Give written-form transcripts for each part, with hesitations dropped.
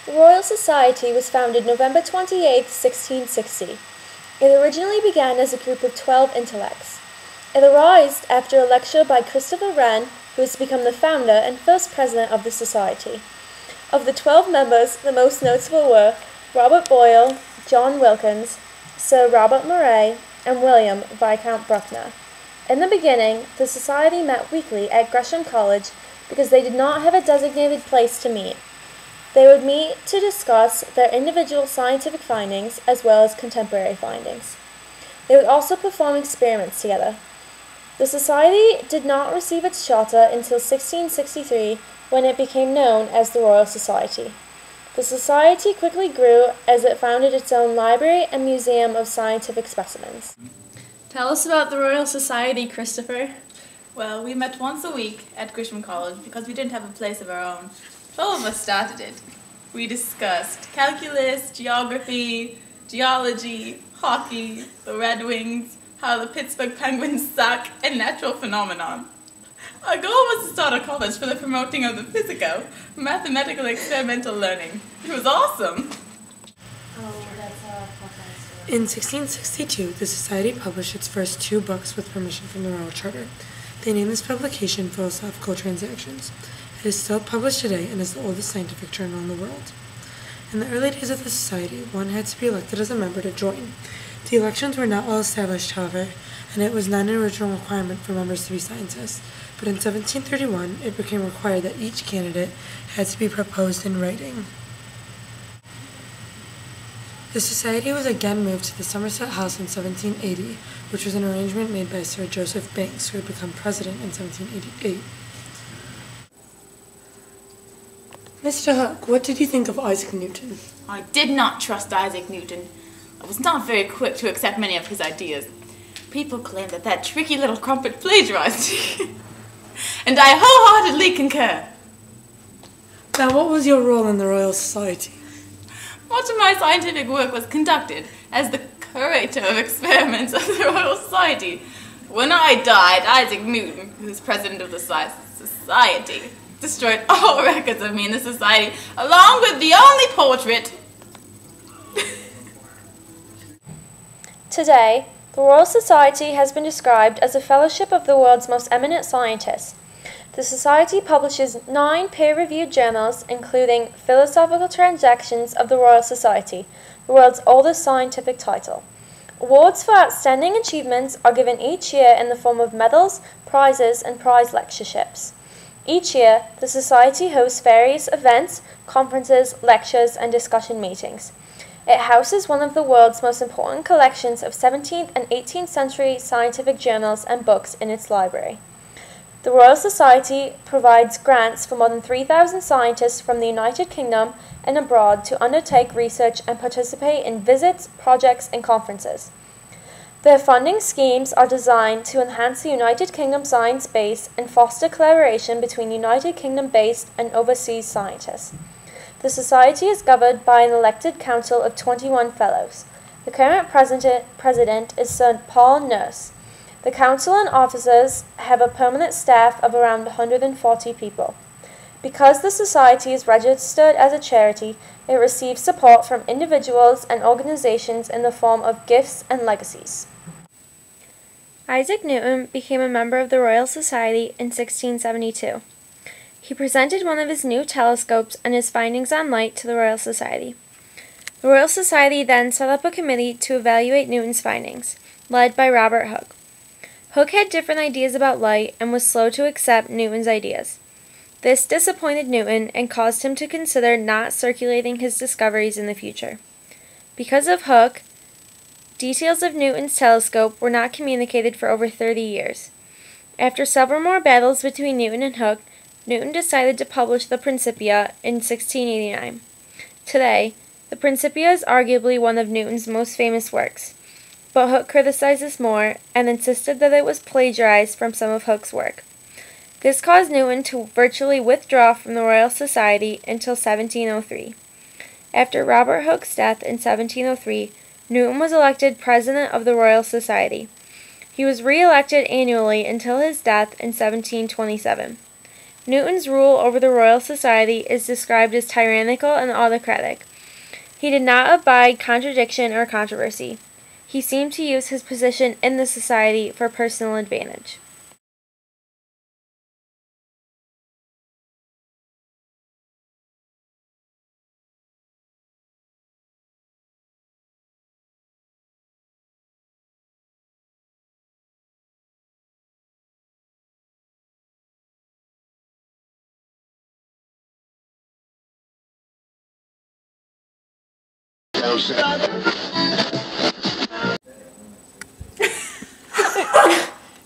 The Royal Society was founded November 28, 1660. It originally began as a group of 12 intellects. It arose after a lecture by Christopher Wren, who has become the founder and first president of the Society. Of the 12 members, the most notable were Robert Boyle, John Wilkins, Sir Robert Moray, and William Viscount Bruckner. In the beginning, the Society met weekly at Gresham College because they did not have a designated place to meet. They would meet to discuss their individual scientific findings as well as contemporary findings. They would also perform experiments together. The Society did not receive its charter until 1663, when it became known as the Royal Society. The Society quickly grew as it founded its own library and museum of scientific specimens. Tell us about the Royal Society, Christopher. Well, we met once a week at Gresham College because we didn't have a place of our own. 12 of us started it. We discussed calculus, geography, geology, hockey, the Red Wings, how the Pittsburgh Penguins suck, and natural phenomenon. Our goal was to start a college for the promoting of the physico, mathematical experimental learning. It was awesome. In 1662, the Society published its first 2 books with permission from the Royal Charter. They named this publication Philosophical Transactions. It is still published today and is the oldest scientific journal in the world. In the early days of the Society, one had to be elected as a member to join. The elections were not well established, however, and it was not an original requirement for members to be scientists. But in 1731, it became required that each candidate had to be proposed in writing. The Society was again moved to the Somerset House in 1780, which was an arrangement made by Sir Joseph Banks, who had become president in 1788. Mr. Hooke, what did you think of Isaac Newton? I did not trust Isaac Newton. I was not very quick to accept many of his ideas. People claim that tricky little crumpet plagiarized. And I wholeheartedly concur. Now, what was your role in the Royal Society? Much of my scientific work was conducted as the curator of experiments of the Royal Society. When I died, Isaac Newton, who was president of the Society, destroyed all records of me in the Society, along with the only portrait. Today, the Royal Society has been described as a fellowship of the world's most eminent scientists. The Society publishes 9 peer-reviewed journals, including Philosophical Transactions of the Royal Society, the world's oldest scientific title. Awards for outstanding achievements are given each year in the form of medals, prizes, and prize lectureships. Each year, the Society hosts various events, conferences, lectures, and discussion meetings. It houses one of the world's most important collections of 17th and 18th century scientific journals and books in its library. The Royal Society provides grants for more than 3,000 scientists from the United Kingdom and abroad to undertake research and participate in visits, projects, and conferences. Their funding schemes are designed to enhance the United Kingdom science base and foster collaboration between United Kingdom-based and overseas scientists. The Society is governed by an elected council of 21 fellows. The current president is Sir Paul Nurse. The council and officers have a permanent staff of around 140 people. Because the Society is registered as a charity, it receives support from individuals and organizations in the form of gifts and legacies. Isaac Newton became a member of the Royal Society in 1672. He presented one of his new telescopes and his findings on light to the Royal Society. The Royal Society then set up a committee to evaluate Newton's findings, led by Robert Hooke. Hooke had different ideas about light and was slow to accept Newton's ideas. This disappointed Newton and caused him to consider not circulating his discoveries in the future. Because of Hooke, details of Newton's telescope were not communicated for over 30 years. After several more battles between Newton and Hooke, Newton decided to publish the Principia in 1689. Today, the Principia is arguably one of Newton's most famous works, but Hooke criticized this more and insisted that it was plagiarized from some of Hooke's work. This caused Newton to virtually withdraw from the Royal Society until 1703. After Robert Hooke's death in 1703, Newton was elected president of the Royal Society. He was re-elected annually until his death in 1727. Newton's rule over the Royal Society is described as tyrannical and autocratic. He did not abide contradiction or controversy. He seemed to use his position in the society for personal advantage.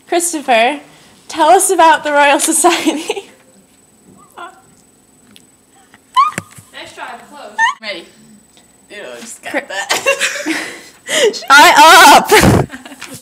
Christopher, tell us about the Royal Society. Nice try, close. Ready. Ew, just got that. Shut up!